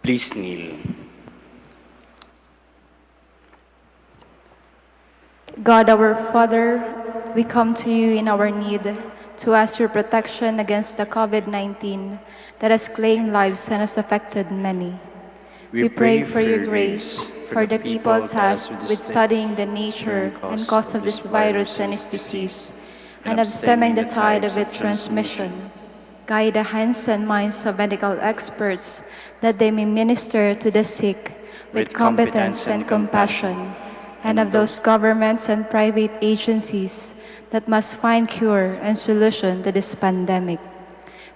Please kneel. God our Father, we come to you in our need to ask your protection against the COVID-19 that has claimed lives and has affected many. We pray for your grace for the people tasked with studying the nature and cause of this virus and its disease, and of stemming the tide of its transmission. Guide the hands and minds of medical experts that they may minister to the sick with competence and compassion. and of those governments and private agencies that must find cure and solution to this pandemic.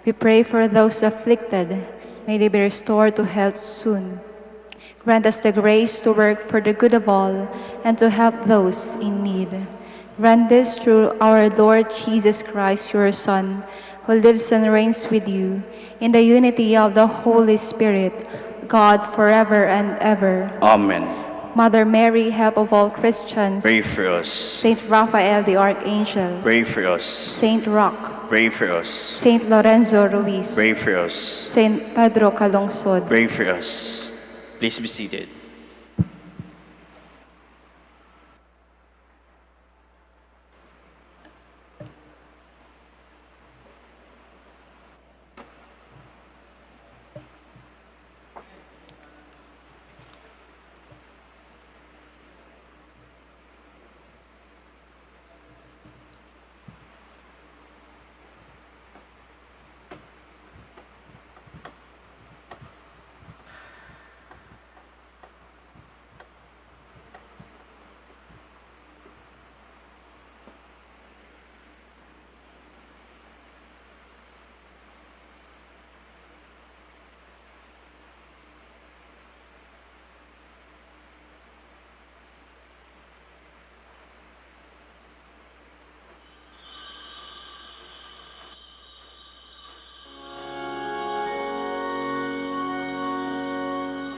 We pray for those afflicted. May they be restored to health soon. Grant us the grace to work for the good of all and to help those in need. Grant this through our Lord Jesus Christ, your Son, who lives and reigns with you in the unity of the Holy Spirit, God forever and ever. Amen. Mother Mary, help of all Christians, Pray for us. Saint Raphael the Archangel, Pray for us. Saint Roch, Pray for us. Saint Lorenzo Ruiz, Pray for us. Saint Pedro Calungsod. Pray for us. Please be seated.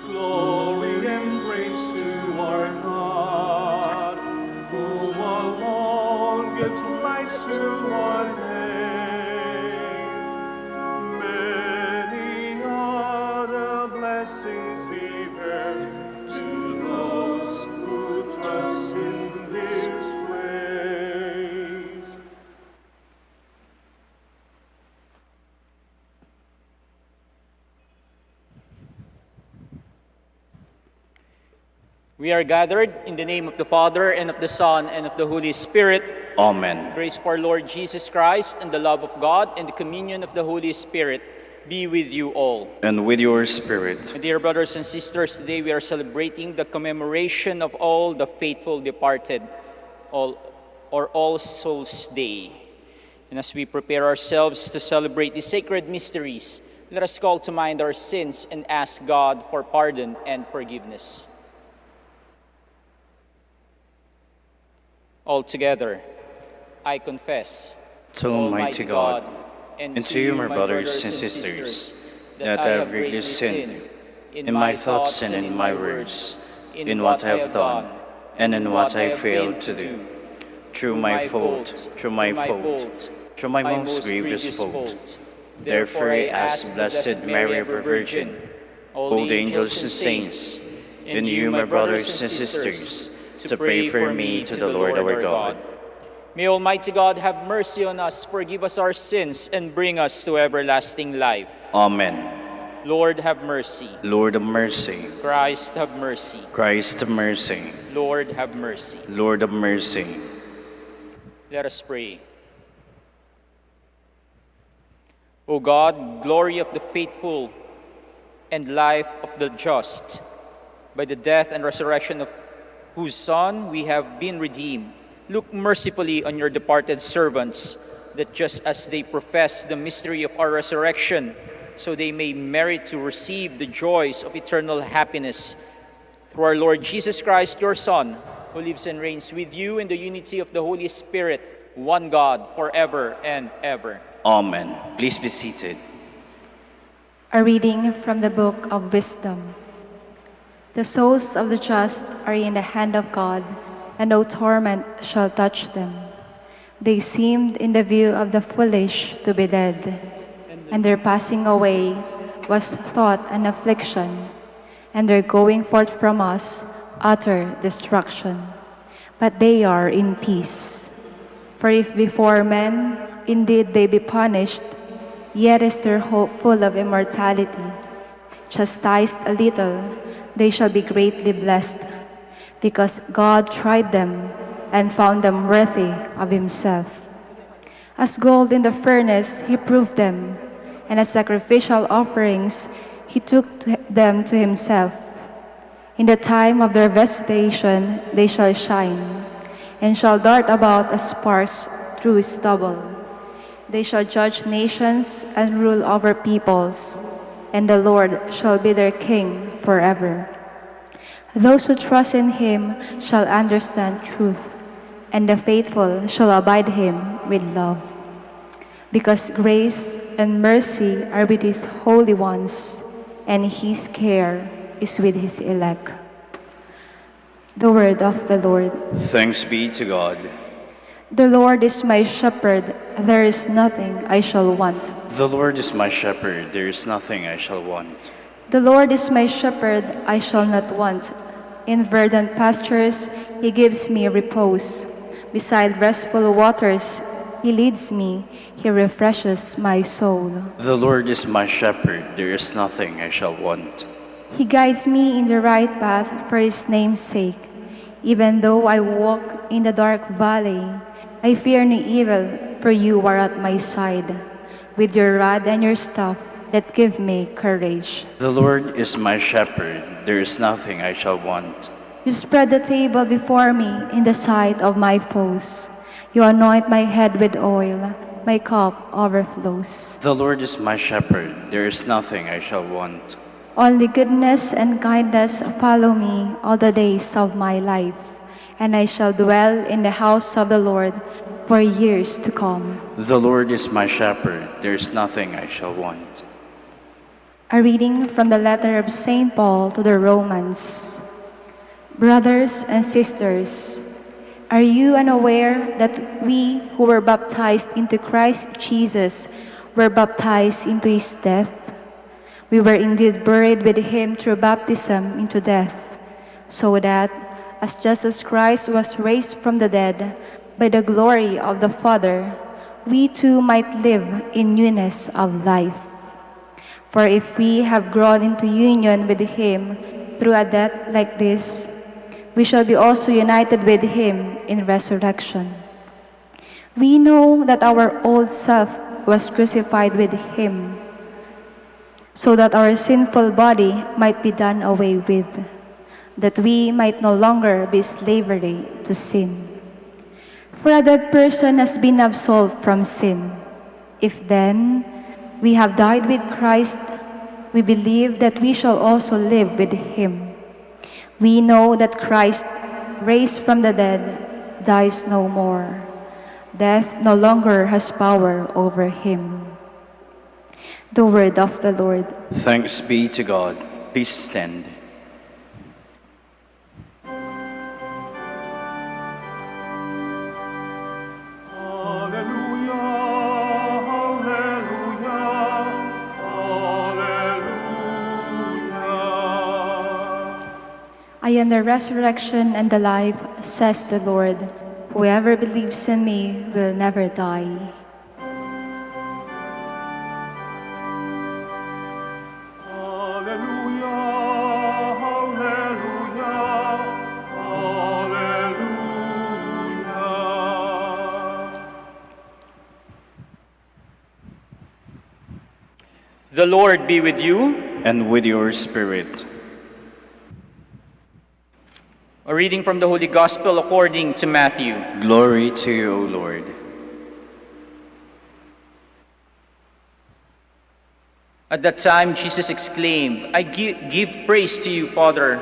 Glory and grace to our God, who alone gives life to our days. Many are the blessings He bears to those who trust in His grace. We are gathered in the name of the Father, and of the Son, and of the Holy Spirit. Amen. Grace for our Lord Jesus Christ, and the love of God, and the communion of the Holy Spirit be with you all. And with your spirit. My dear brothers and sisters, today we are celebrating the commemoration of all the faithful departed, All Souls Day. And as we prepare ourselves to celebrate these sacred mysteries, let us call to mind our sins and ask God for pardon and forgiveness. Altogether, I confess To Almighty God, and to you, my brothers and sisters, that I have greatly sinned in my thoughts and in my words, in what I have done and in what I failed to do. Through my fault, through my most grievous fault. Therefore I ask Blessed Mary, ever Virgin, all the angels and saints, and you, my brothers and sisters, to pray for me to the Lord our God. May Almighty God have mercy on us, forgive us our sins, and bring us to everlasting life. Amen. Lord, have mercy. Lord of mercy. Christ, have mercy. Christ of mercy. Lord, have mercy. Lord of mercy. Let us pray. O God, glory of the faithful and life of the just, by the death and resurrection of whose Son we have been redeemed, look mercifully on your departed servants, that just as they profess the mystery of our resurrection, so they may merit to receive the joys of eternal happiness. Through our Lord Jesus Christ, your Son, who lives and reigns with you in the unity of the Holy Spirit, one God, forever and ever. Amen. Please be seated. A reading from the Book of Wisdom. The souls of the just are in the hand of God, and no torment shall touch them. They seemed in the view of the foolish to be dead, and their passing away was thought an affliction, and their going forth from us utter destruction. But they are in peace. For if before men indeed they be punished, yet is their hope full of immortality. Chastised a little, they shall be greatly blessed, because God tried them and found them worthy of Himself. As gold in the furnace, He proved them, and as sacrificial offerings, He took them to Himself. In the time of their visitation they shall shine, and shall dart about as sparks through stubble. They shall judge nations and rule over peoples, and the Lord shall be their king forever. Those who trust in him shall understand truth, and the faithful shall abide him with love. Because grace and mercy are with his holy ones, and his care is with his elect. The word of the Lord. Thanks be to God. The Lord is my shepherd, there is nothing I shall want. The Lord is my shepherd, there is nothing I shall want. The Lord is my shepherd, I shall not want. In verdant pastures he gives me repose. Beside restful waters he leads me, he refreshes my soul. The Lord is my shepherd, there is nothing I shall want. He guides me in the right path for his name's sake. Even though I walk in the dark valley, I fear no evil, for you are at my side. With your rod and your staff that give me courage. The Lord is my shepherd, there is nothing I shall want. You spread the table before me in the sight of my foes. You anoint my head with oil, my cup overflows. The Lord is my shepherd, there is nothing I shall want. Only goodness and kindness follow me all the days of my life, and I shall dwell in the house of the Lord for years to come. The Lord is my shepherd, there is nothing I shall want. A reading from the letter of St. Paul to the Romans. Brothers and sisters, are you unaware that we who were baptized into Christ Jesus were baptized into his death? We were indeed buried with him through baptism into death, so that, as just as Christ was raised from the dead by the glory of the Father, we too might live in newness of life. For if we have grown into union with him through a death like this, we shall be also united with him in resurrection. We know that our old self was crucified with him, so that our sinful body might be done away with, that we might no longer be slavery to sin. For a dead person has been absolved from sin. If then we have died with Christ, we believe that we shall also live with him. We know that Christ, raised from the dead, dies no more. Death no longer has power over him. The word of the Lord. Thanks be to God. Please stand. Hallelujah, hallelujah, hallelujah. I am the resurrection and the life, says the Lord. Whoever believes in me will never die. The Lord be with you. And with your spirit. A reading from the Holy Gospel according to Matthew. Glory to you, O Lord. At that time, Jesus exclaimed, I give praise to you, Father,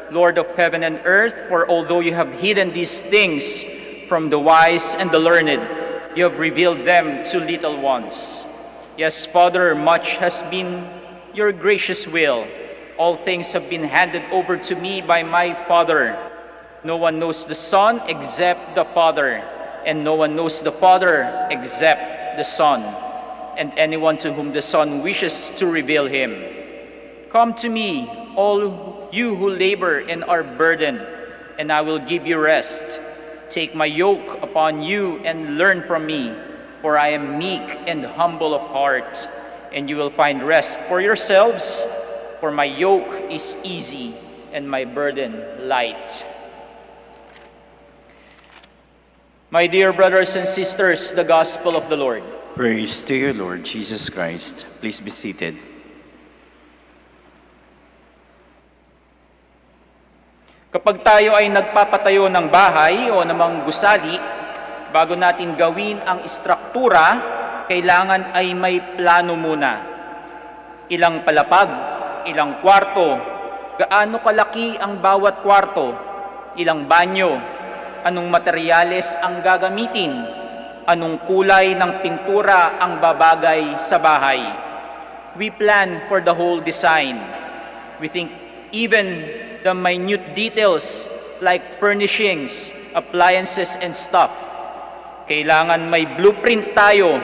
Lord of heaven and earth, for although you have hidden these things from the wise and the learned, you have revealed them to little ones. Yes, Father, much has been your gracious will. All things have been handed over to me by my Father. No one knows the Son except the Father, and no one knows the Father except the Son, and anyone to whom the Son wishes to reveal him. Come to me, all you who labor and are burdened, and I will give you rest. Take my yoke upon you and learn from me, for I am meek and humble of heart, and you will find rest for yourselves, for my yoke is easy and my burden light. My dear brothers and sisters, the Gospel of the Lord. Praise to you, Lord Jesus Christ. Please be seated. Kapag tayo ay nagpapatayo ng bahay o namang gusali, bago natin gawin ang istruktura, kailangan ay may plano muna. Ilang palapag, ilang kwarto, gaano kalaki ang bawat kwarto, ilang banyo, anong materyales ang gagamitin, anong kulay ng pintura ang babagay sa bahay. We plan for the whole design. We think even the minute details like furnishings, appliances, and stuff. Kailangan may blueprint tayo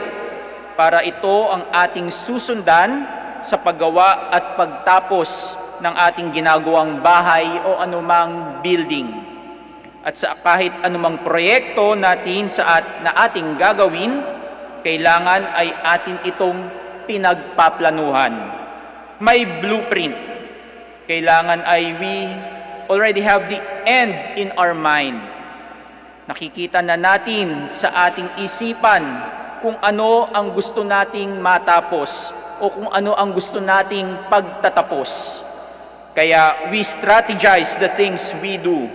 para ito ang ating susundan sa paggawa at pagtapos ng ating ginagawang bahay o anumang building. At sa kahit anumang proyekto natin na ating gagawin, kailangan ay atin itong pinagpaplanuhan. May blueprint. Kailangan ay we already have the end in our mind. Nakikita na natin sa ating isipan kung ano ang gusto nating matapos o kung ano ang gusto nating pagtatapos. Kaya we strategize the things we do.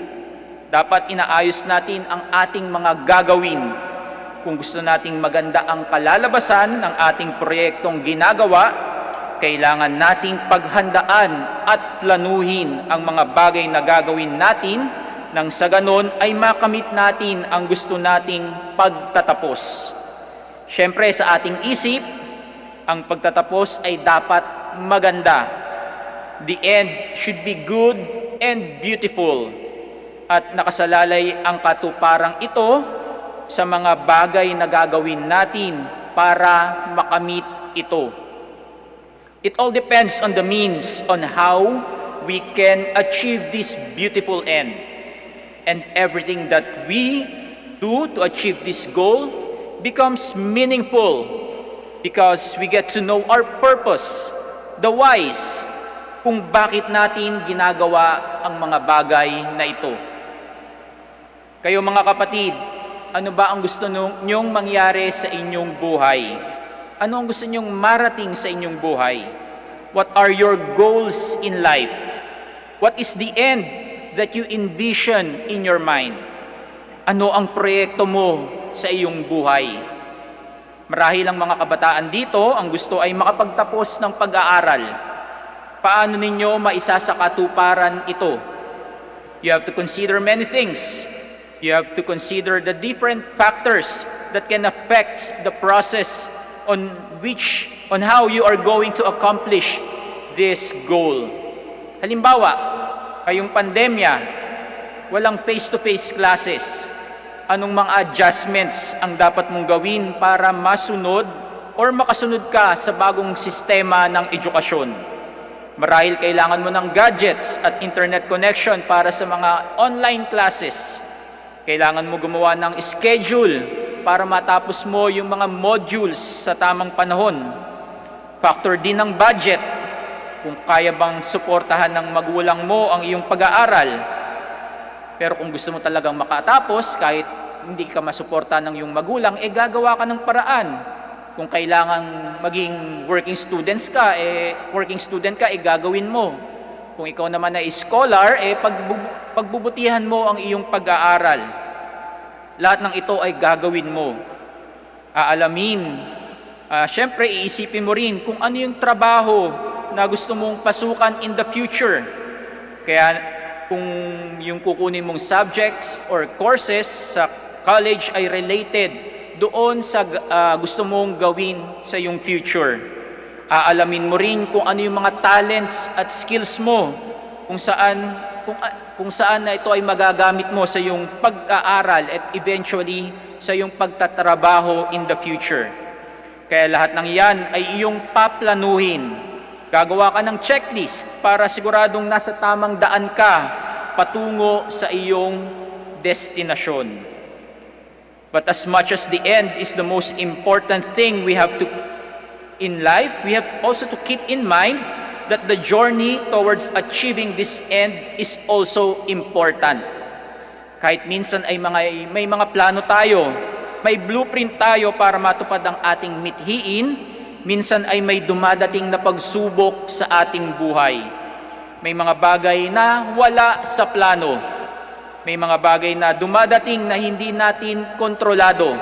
Dapat inaayos natin ang ating mga gagawin. Kung gusto nating maganda ang kalalabasan ng ating proyektong ginagawa, kailangan nating paghandaan at planuhin ang mga bagay na gagawin natin nang sa ganon ay makamit natin ang gusto nating pagtatapos. Siyempre sa ating isip, ang pagtatapos ay dapat maganda. The end should be good and beautiful. At nakasalalay ang katuparang ito sa mga bagay na gagawin natin para makamit ito. It all depends on the means on how we can achieve this beautiful end. And everything that we do to achieve this goal becomes meaningful because we get to know our purpose, the whys, kung bakit natin ginagawa ang mga bagay na ito. Kayo mga kapatid, ano ba ang gusto nyong mangyari sa inyong buhay? Ano ang gusto nyong marating sa inyong buhay? What are your goals in life? What is the end that you envision in your mind? Ano ang proyekto mo sa iyong buhay? Marahil ang mga kabataan dito, ang gusto ay makapagtapos ng pag-aaral. Paano ninyo maisasakatuparan ito? You have to consider many things. You have to consider the different factors that can affect the process on how you are going to accomplish this goal. Halimbawa, ngayong pandemya, walang face-to-face classes. Anong mga adjustments ang dapat mong gawin para masunod or makasunod ka sa bagong sistema ng edukasyon? Marahil kailangan mo ng gadgets at internet connection para sa mga online classes. Kailangan mo gumawa ng schedule para matapos mo yung mga modules sa tamang panahon. Factor din ng budget, kung kaya bang suportahan ng magulang mo ang iyong pag-aaral. Pero kung gusto mo talagang makatapos, kahit hindi ka masuporta ng iyong magulang, gagawa ka ng paraan. Kung kailangan maging working student ka, gagawin mo. Kung ikaw naman ay scholar, pagbubutihan mo ang iyong pag-aaral. Lahat ng ito ay gagawin mo. Aalamin. Siyempre, iisipin mo rin kung ano yung trabaho na gusto mong pasukan in the future. Kaya kung yung kukunin mong subjects or courses sa college ay related doon sa gusto mong gawin sa yung future. Aalamin mo rin kung ano yung mga talents at skills mo, kung saan na ito ay magagamit mo sa iyong pag-aaral at eventually sa iyong pagtatrabaho in the future. Kaya lahat ng yan ay iyong paplanuhin. Gagawa ka ng checklist para siguradong nasa tamang daan ka patungo sa iyong destinasyon. But as much as the end is the most important thing we have to in life, we have also to keep in mind that the journey towards achieving this end is also important. Kahit minsan ay may mga plano tayo, may blueprint tayo para matupad ang ating mithiin, minsan ay may dumadating na pagsubok sa ating buhay. May mga bagay na wala sa plano, May mga bagay na dumadating na hindi natin kontrolado.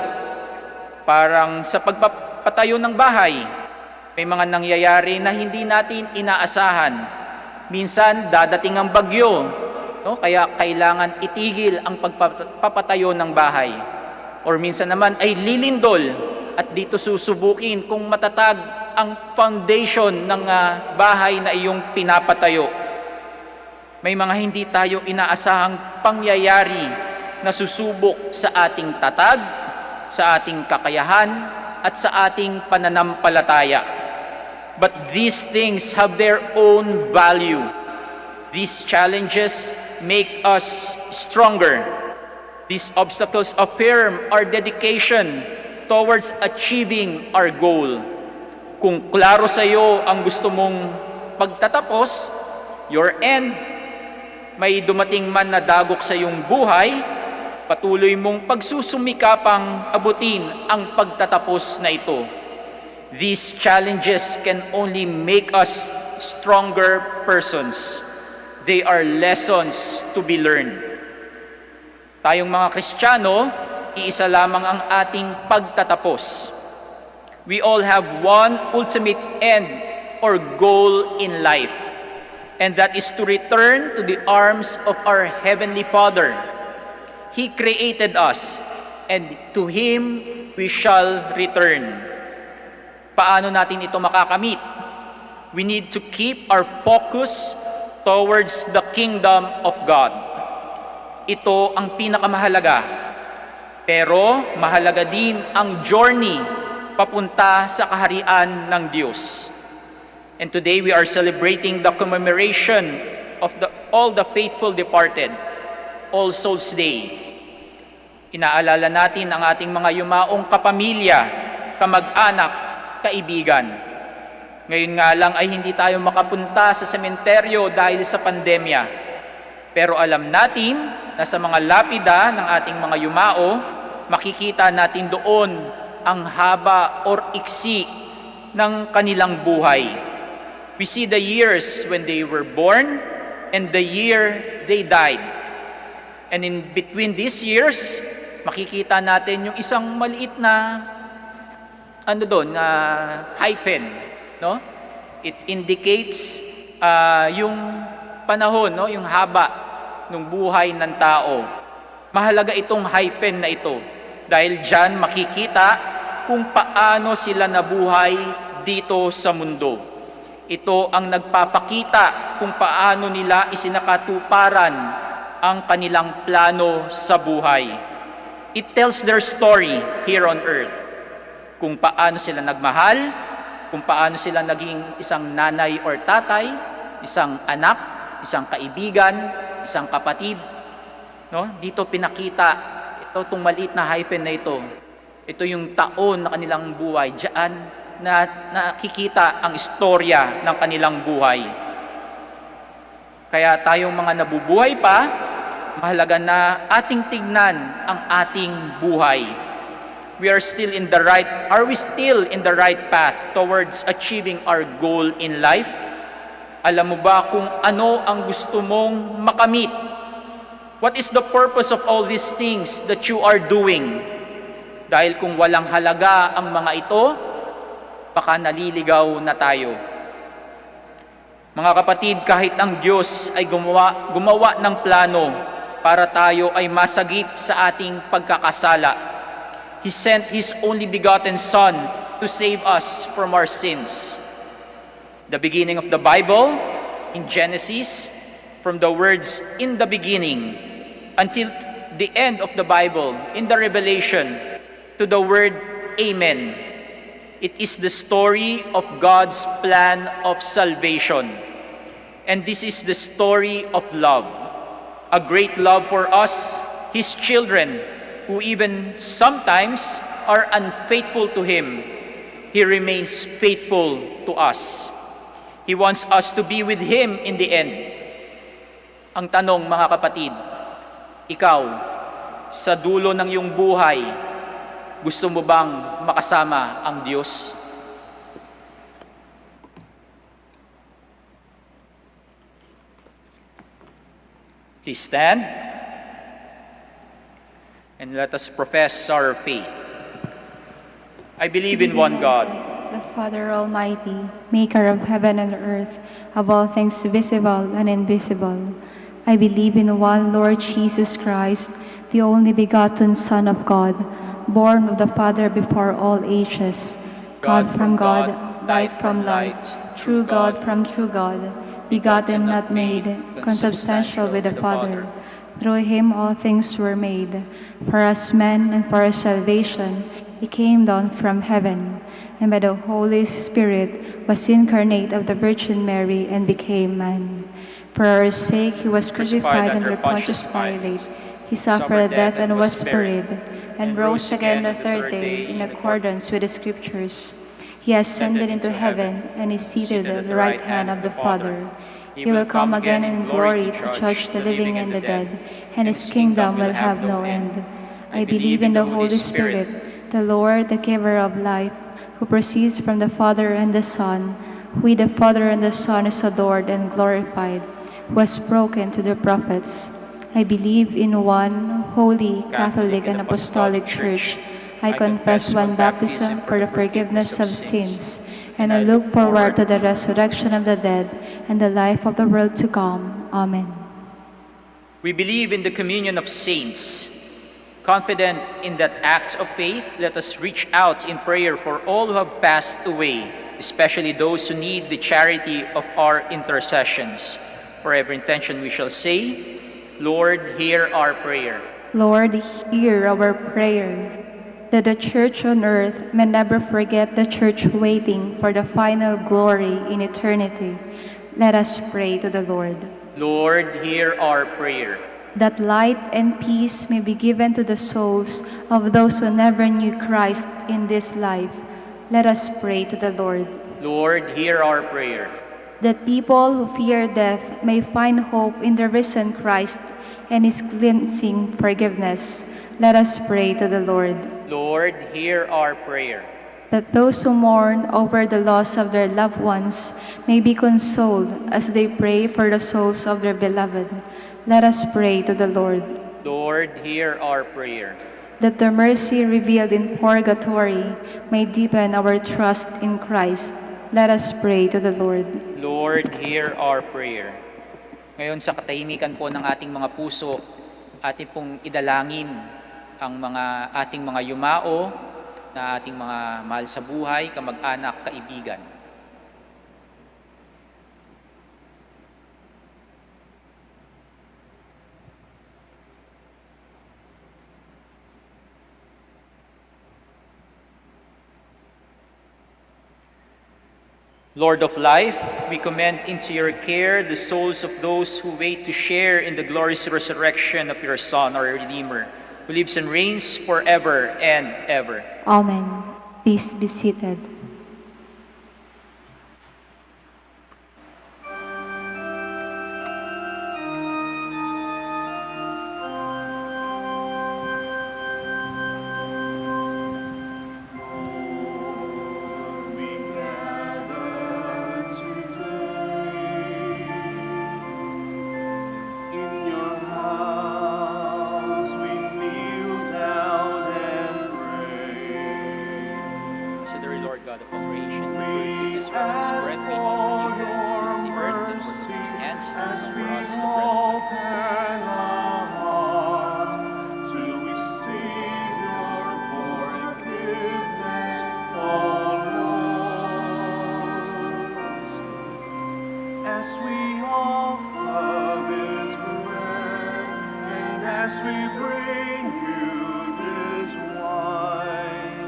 Parang sa pagpapatayo ng bahay, may mga nangyayari na hindi natin inaasahan. Minsan, dadating ang bagyo, no? Kaya kailangan itigil ang pagpapatayo ng bahay. Or minsan naman ay lilindol at dito susubukin kung matatag ang foundation ng bahay na iyong pinapatayo. May mga hindi tayo inaasahang pangyayari na susubok sa ating tatag, sa ating kakayahan, at sa ating pananampalataya. But these things have their own value. These challenges make us stronger. These obstacles affirm our dedication towards achieving our goal. Kung klaro sa iyo ang gusto mong pagtatapos, your end, may dumating man na dagok sa iyong buhay, patuloy mong pagsusumikapang abutin ang pagtatapos na ito. These challenges can only make us stronger persons. They are lessons to be learned. Tayong mga Kristiyano, iisa lamang ang ating pagtatapos. We all have one ultimate end or goal in life, and that is to return to the arms of our Heavenly Father. He created us, and to Him we shall return. Paano natin ito makakamit? We need to keep our focus towards the kingdom of God. Ito ang pinakamahalaga. Pero mahalaga din ang journey papunta sa kaharian ng Diyos. And today we are celebrating the commemoration of all the faithful departed, All Souls Day. Inaalala natin ang ating mga yumaong kapamilya, kamag-anak, kaibigan. Ngayon nga lang ay hindi tayo makapunta sa sementeryo dahil sa pandemya. Pero alam natin na sa mga lapida ng ating mga yumao, makikita natin doon ang haba or iksi ng kanilang buhay. We see the years when they were born and the year they died. And in between these years, makikita natin yung isang maliit na hyphen, no? It indicates yung panahon, no, yung haba ng buhay ng tao. Mahalaga itong hyphen na ito dahil diyan makikita kung paano sila nabuhay dito sa mundo. Ito ang nagpapakita kung paano nila isinakatuparan ang kanilang plano sa buhay. It tells their story here on earth. Kung paano sila nagmahal, kung paano sila naging isang nanay or tatay, isang anak, isang kaibigan, isang kapatid. No? Dito pinakita, itong maliit na hyphen na ito. Ito yung taon na kanilang buhay. Diyan na nakikita ang istorya ng kanilang buhay. Kaya tayong mga nabubuhay pa, mahalaga na ating tignan ang ating buhay. Are we still in the right path towards achieving our goal in life? Alam mo ba kung ano ang gusto mong makamit? What is the purpose of all these things that you are doing? Dahil kung walang halaga ang mga ito, baka naliligaw na tayo. Mga kapatid, kahit ang Diyos ay gumawa ng plano para tayo ay masagip sa ating pagkakasala, He sent His only begotten Son to save us from our sins. The beginning of the Bible, in Genesis, from the words, "in the beginning," until the end of the Bible, in the Revelation, to the word, "Amen." It is the story of God's plan of salvation. And this is the story of love. A great love for us, His children, who even sometimes are unfaithful to Him. He remains faithful to us. He wants us to be with Him in the end. Ang tanong, mga kapatid, ikaw, sa dulo ng iyong buhay, gusto mo bang makasama ang Diyos? Please stand. And let us profess our faith. I believe in one God, the Father Almighty, maker of heaven and earth, of all things visible and invisible. I believe in one Lord Jesus Christ, the only begotten Son of God, born of the Father before all ages, God from God, light from light, true God from true God, begotten not made, consubstantial with the Father. Through him all things were made. For us men and for our salvation, he came down from heaven, and by the Holy Spirit was incarnate of the Virgin Mary and became man. For our sake he was crucified under Pontius Pilate. He suffered death and was buried, and rose again the third day in accordance with the Scriptures. He ascended into heaven and is seated at the right hand of the Father. He will come again in glory to judge the living and the dead, and his kingdom will have no end. I believe in the Holy Spirit, the Lord, the giver of life, who proceeds from the Father and the Son, who with the Father and the Son is adored and glorified, who has spoken to the prophets. I believe in one holy, Catholic, and Apostolic Church. I confess one baptism for the forgiveness of sins, and I look forward to the resurrection of the dead and the life of the world to come. Amen. we believe in the communion of saints. Confident in that act of faith, let us reach out in prayer for all who have passed away, especially those who need the charity of our intercessions. For every intention we shall say, Lord, hear our prayer. Lord, hear our prayer. That the Church on earth may never forget the Church waiting for the final glory in eternity. Let us pray to the Lord. Lord, hear our prayer. That light and peace may be given to the souls of those who never knew Christ in this life. Let us pray to the Lord. Lord, hear our prayer. That people who fear death may find hope in the risen Christ and his cleansing forgiveness. Let us pray to the Lord. Lord, hear our prayer. That those who mourn over the loss of their loved ones may be consoled as they pray for the souls of their beloved. Let us pray to the Lord. Lord, hear our prayer. That the mercy revealed in purgatory may deepen our trust in Christ. Let us pray to the Lord. Lord, hear our prayer. Ngayon sa katahimikan po ng ating mga puso, ating pong idalangin ang ating mga yumao na ating mga mahal sa buhay, kamag-anak, kaibigan. Lord of life, we commend into your care the souls of those who wait to share in the glorious resurrection of your Son, our Redeemer, who lives and reigns forever and ever. Amen. Please be seated. God of all creation, we as well as breath we offer you, the earth that works with your hands, and for us the bread of life. Till we see your forgiveness on us, as we offer this bread, and as we bring you this wine.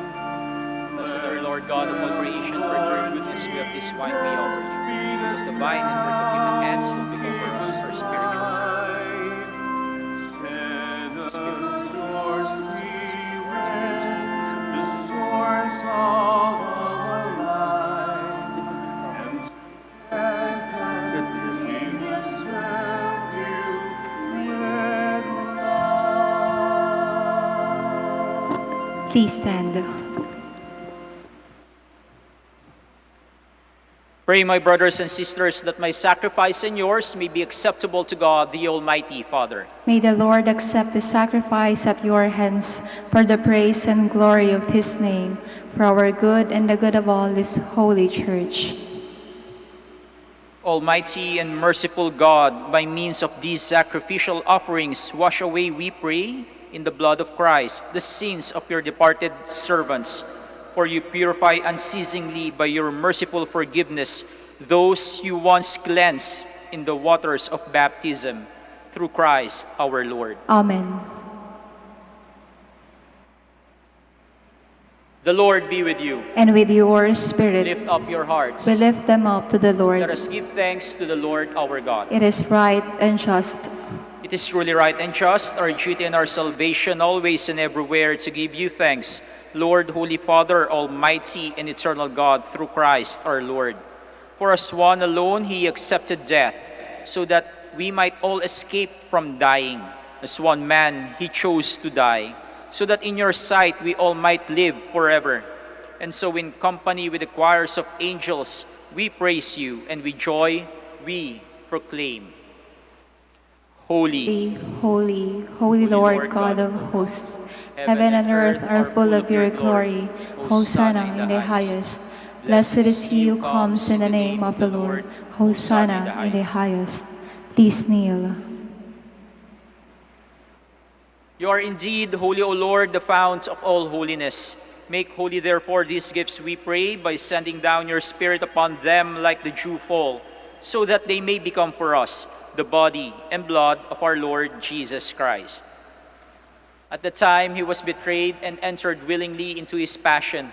Blessed are Lord God of all creation, for your goodness we have this wine we offer you. Because the vine and work of human hands will become for us our spiritual life. Send us your spirit, the source of our light, and together we will serve you with love. Please stand. Pray, my brothers and sisters, that my sacrifice and yours may be acceptable to God, the Almighty Father. May the Lord accept the sacrifice at your hands for the praise and glory of his name, for our good and the good of all his holy church. Almighty and merciful God, by means of these sacrificial offerings, wash away, we pray, in the blood of Christ, the sins of your departed servants. For you purify unceasingly by your merciful forgiveness those you once cleansed in the waters of baptism, through Christ our Lord. Amen. The Lord be with you. And with your spirit, Lift up your hearts. we lift them up to the Lord. Let us give thanks to the Lord our God. It is right and just. It is truly right and just, our duty and our salvation, always and everywhere, to give you thanks, Lord, Holy Father, Almighty and eternal God, through Christ our Lord. For as one alone he accepted death, so that we might all escape from dying. As one man he chose to die, so that in your sight we all might live forever. And so in company with the choirs of angels, we praise you, and with joy we proclaim. Holy, Holy, holy Lord God of hosts, heaven and earth are full of your glory. Hosanna in the highest. Blessed is he who comes in the name of the Lord. Hosanna in the highest. Please kneel. you are indeed holy, O Lord, the fount of all holiness. Make holy, therefore, these gifts, we pray, by sending down your Spirit upon them like the dew fall, so that they may become for us the body and blood of our Lord Jesus Christ. At the time he was betrayed and entered willingly into his passion,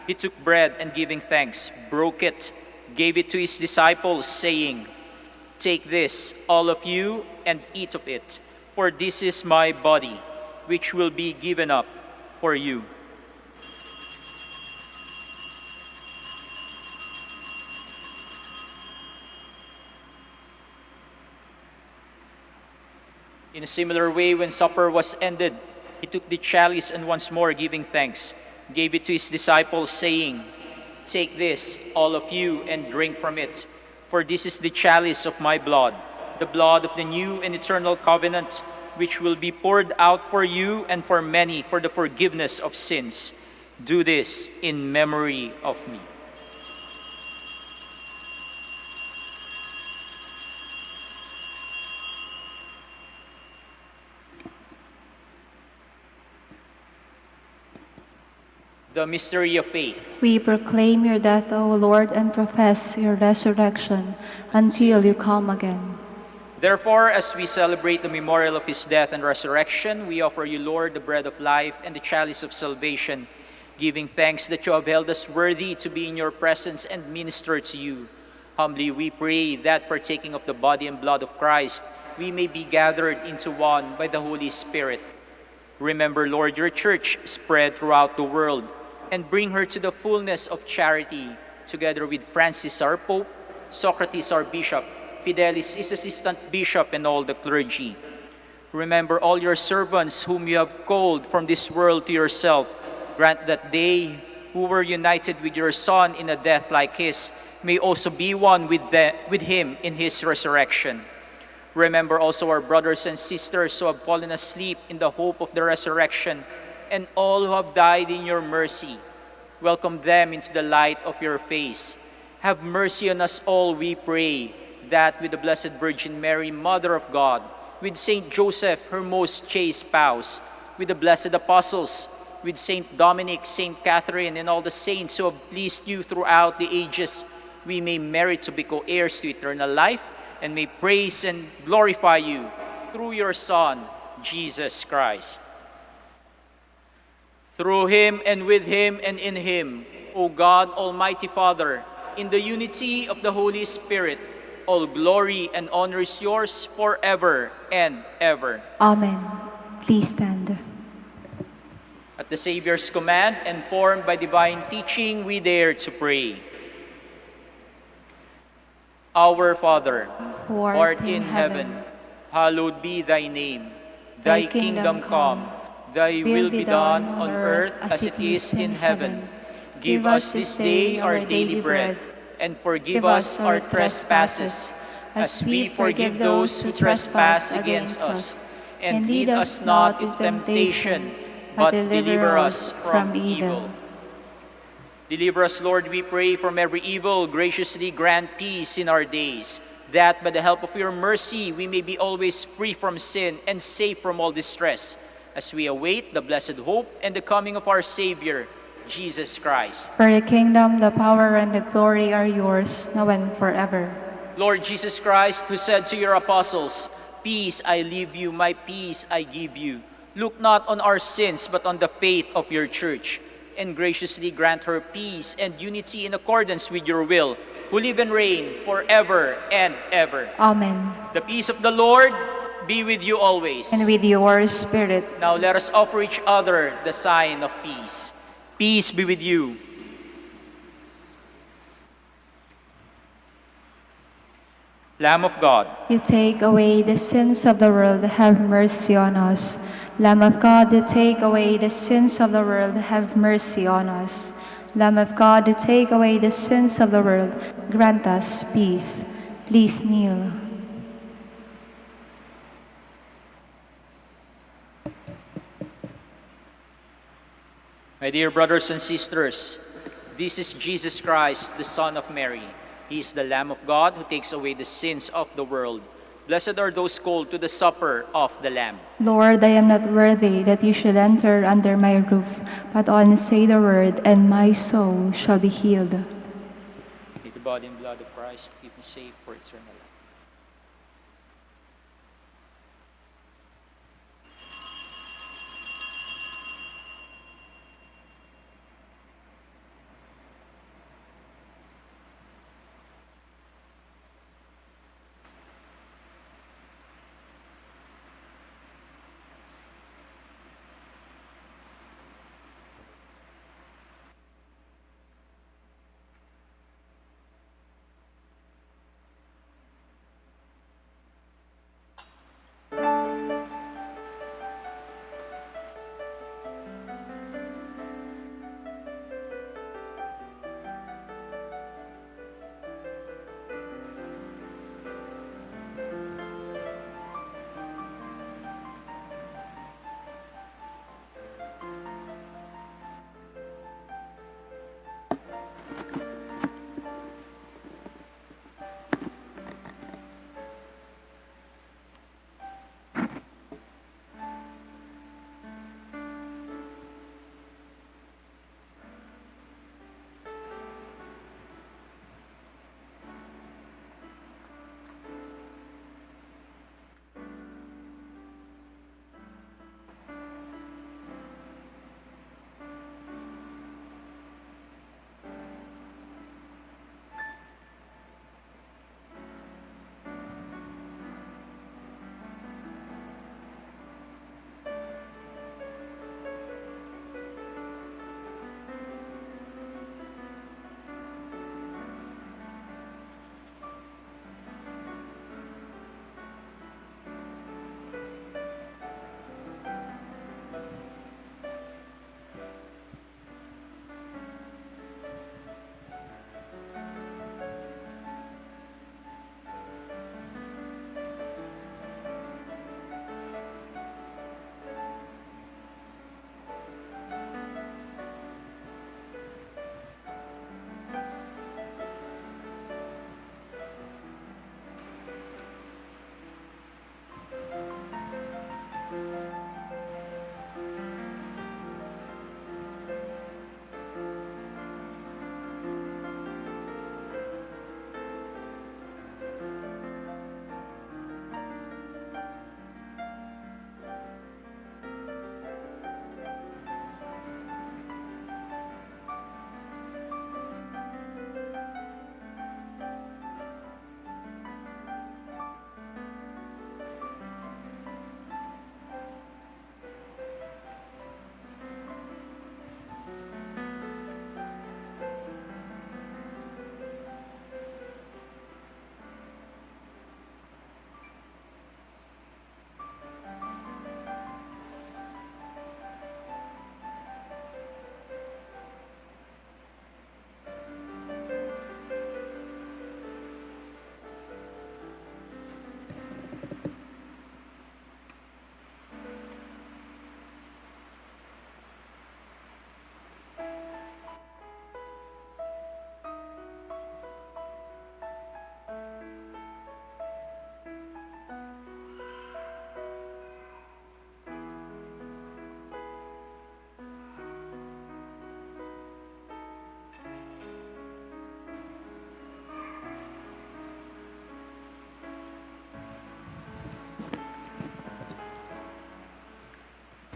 he took bread and, giving thanks, broke it, gave it to his disciples, saying, "Take this, all of you, and eat of it, for this is my body, which will be given up for you." In a similar way, when supper was ended, he took the chalice and, once more giving thanks, gave it to his disciples, saying, "Take this, all of you, and drink from it, for this is the chalice of my blood, the blood of the new and eternal covenant, which will be poured out for you and for many for the forgiveness of sins. Do this in memory of me." The mystery of faith. We proclaim your death, O Lord, and profess your resurrection until you come again. Therefore, as we celebrate the memorial of his death and resurrection, we offer you, Lord, the bread of life and the chalice of salvation, giving thanks that you have held us worthy to be in your presence and minister to you. Humbly we pray that, partaking of the body and blood of Christ, we may be gathered into one by the Holy Spirit. Remember, Lord, your church spread throughout the world, and bring her to the fullness of charity, together with Francis our Pope, Socrates our Bishop, Fidelis his assistant bishop, and all the clergy. Remember all your servants whom you have called from this world to yourself. Grant that they who were united with your Son in a death like his may also be one with him in his resurrection. Remember also our brothers and sisters who have fallen asleep in the hope of the resurrection, and all who have died in your mercy. Welcome them into the light of your face. Have mercy on us all, we pray, that with the Blessed Virgin Mary, Mother of God, with Saint Joseph, her most chaste spouse, with the blessed apostles, with Saint Dominic, Saint Catherine, and all the saints who have pleased you throughout the ages, we may merit to be co-heirs to eternal life, and may praise and glorify you through your Son, Jesus Christ. Through him, and with him, and in him, O God, Almighty Father, in the unity of the Holy Spirit, all glory and honor is yours forever and ever. Amen. Please stand. At the Savior's command, and formed by divine teaching, we dare to pray. Our Father, Who art in heaven, hallowed be thy name. Thy kingdom come, thy will be done on earth as it is in heaven. Give us this day our daily bread, and forgive us our trespasses, as we forgive those who trespass against us. And lead us not into temptation, but deliver us from evil. Deliver us, Lord, we pray, from every evil. Graciously grant peace in our days, that by the help of your mercy we may be always free from sin and safe from all distress, as we await the blessed hope and the coming of our Savior, Jesus Christ. For the kingdom, the power, and the glory are yours, now and forever. Lord Jesus Christ, who said to your apostles, "Peace I leave you, my peace I give you," look not on our sins, but on the faith of your church, and graciously grant her peace and unity in accordance with your will, who live and reign forever and ever. Amen. The peace of the Lord be with you always. And with your spirit. Now let us offer each other the sign of peace. Peace be with you. Lamb of God, You take away the sins of the world, have mercy on us. Lamb of God, you take away the sins of the world, have mercy on us. Lamb of God, you take away the sins of the world, grant us peace. Please kneel. my dear brothers and sisters, this is Jesus Christ, the Son of Mary. He is the Lamb of God who takes away the sins of the world. Blessed are those called to the supper of the Lamb. Lord, I am not worthy that you should enter under my roof, but only say the word, and my soul shall be healed. May the body and blood of Christ keep me safe for eternal life.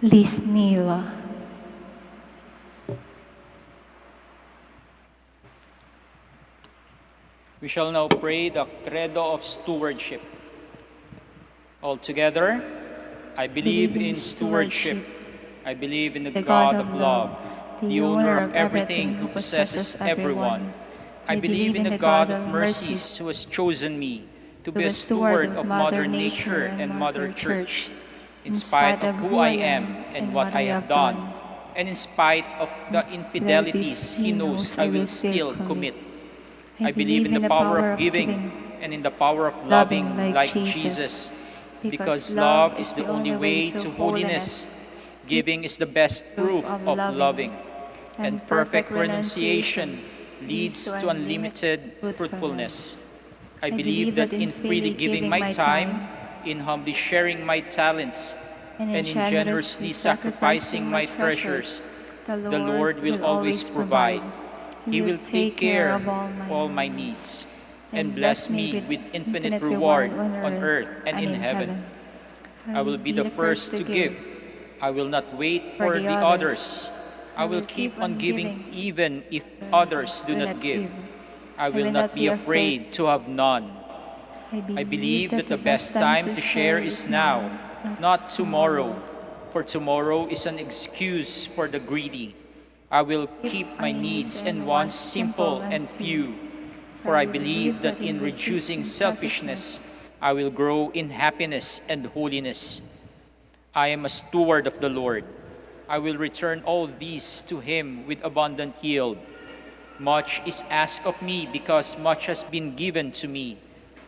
Please kneel. We shall now pray the Credo of Stewardship. All together, I believe in stewardship. I believe in the God of love, the owner of everything who possesses everyone. I believe in the God of mercies who has chosen me to be a steward of Mother Nature and Mother Church, in spite of who I am and what I have done, and in spite of the infidelities He knows I will still commit. I believe in the power of giving and in the power of loving like Jesus, because love is the only way to holiness. Giving is the best proof of loving, and perfect renunciation leads to unlimited fruitfulness. I believe that in freely giving my time, in humbly sharing my talents, and in generously sacrificing my treasures, the Lord will always provide. He will take care of all my needs and bless me with infinite reward on earth and in heaven. I will be the first to give. I will not wait for the others. I will keep on giving even if others do not give. I will not be afraid to have none. I believe that the best time to share is now, not tomorrow, for tomorrow is an excuse for the greedy. I will keep my needs and wants simple and few, for I believe that in reducing selfishness, I will grow in happiness and holiness. I am a steward of the Lord. I will return all these to Him with abundant yield. Much is asked of me because much has been given to me.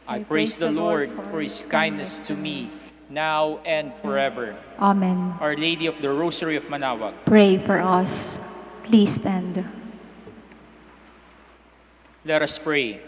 I praise the Lord for His kindness to me, now and forever. Amen. Our Lady of the Rosary of Manaoag, Pray for us. Please stand. let us pray.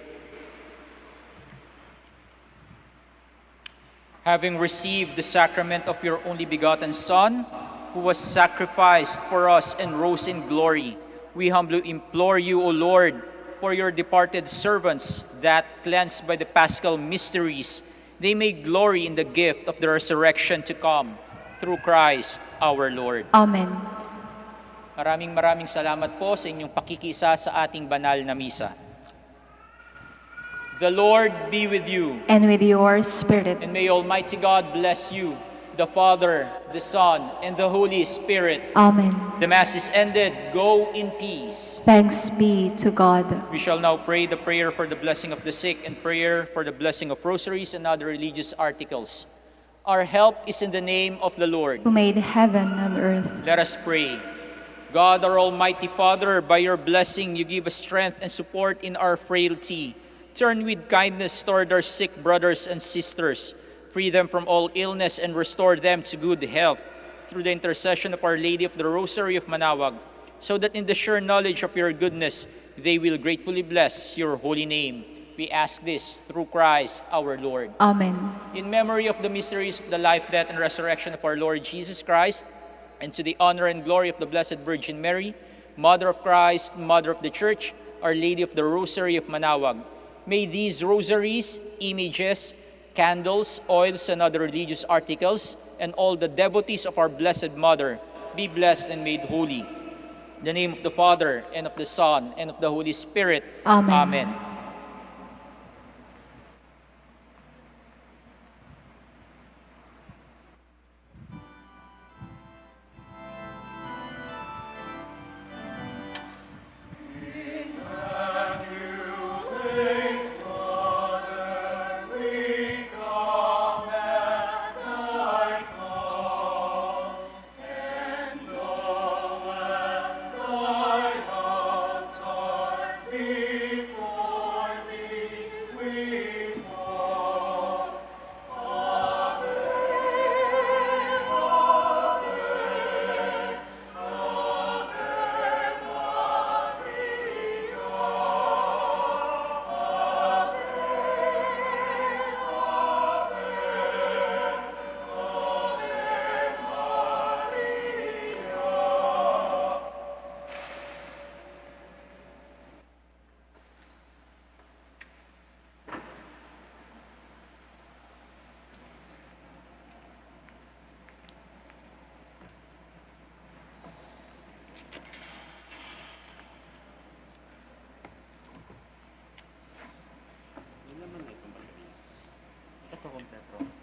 Having received the sacrament of your only begotten Son, who was sacrificed for us and rose in glory, we humbly implore you, O Lord, for your departed servants, that, cleansed by the paschal mysteries, they may glory in the gift of the resurrection to come, through Christ our Lord. Amen. Maraming salamat po sa inyong pakikisa sa ating banal na misa. The Lord be with you. And with your spirit. And may Almighty God bless you, the Father, the Son, and the Holy Spirit. Amen. The Mass is ended. Go in peace. Thanks be to God. We shall now pray the prayer for the blessing of the sick and prayer for the blessing of rosaries and other religious articles. Our help is in the name of the Lord, Who made heaven and earth. Let us pray. God, our Almighty Father, by your blessing you give us strength and support in our frailty. Turn with kindness toward our sick brothers and sisters. Free them from all illness and restore them to good health through the intercession of Our Lady of the Rosary of Manaoag, so that in the sure knowledge of your goodness they will gratefully bless your holy name. We ask this through Christ our Lord. Amen. In memory of the mysteries of the life, death, and resurrection of our Lord Jesus Christ, and to the honor and glory of the Blessed Virgin Mary, Mother of Christ, Mother of the Church, Our Lady of the Rosary of Manaoag, may these rosaries, images, candles, oils, and other religious articles, and all the devotees of our Blessed Mother be blessed and made holy. In the name of the Father, and of the Son, and of the Holy Spirit. Amen. Amen. Before kompleto.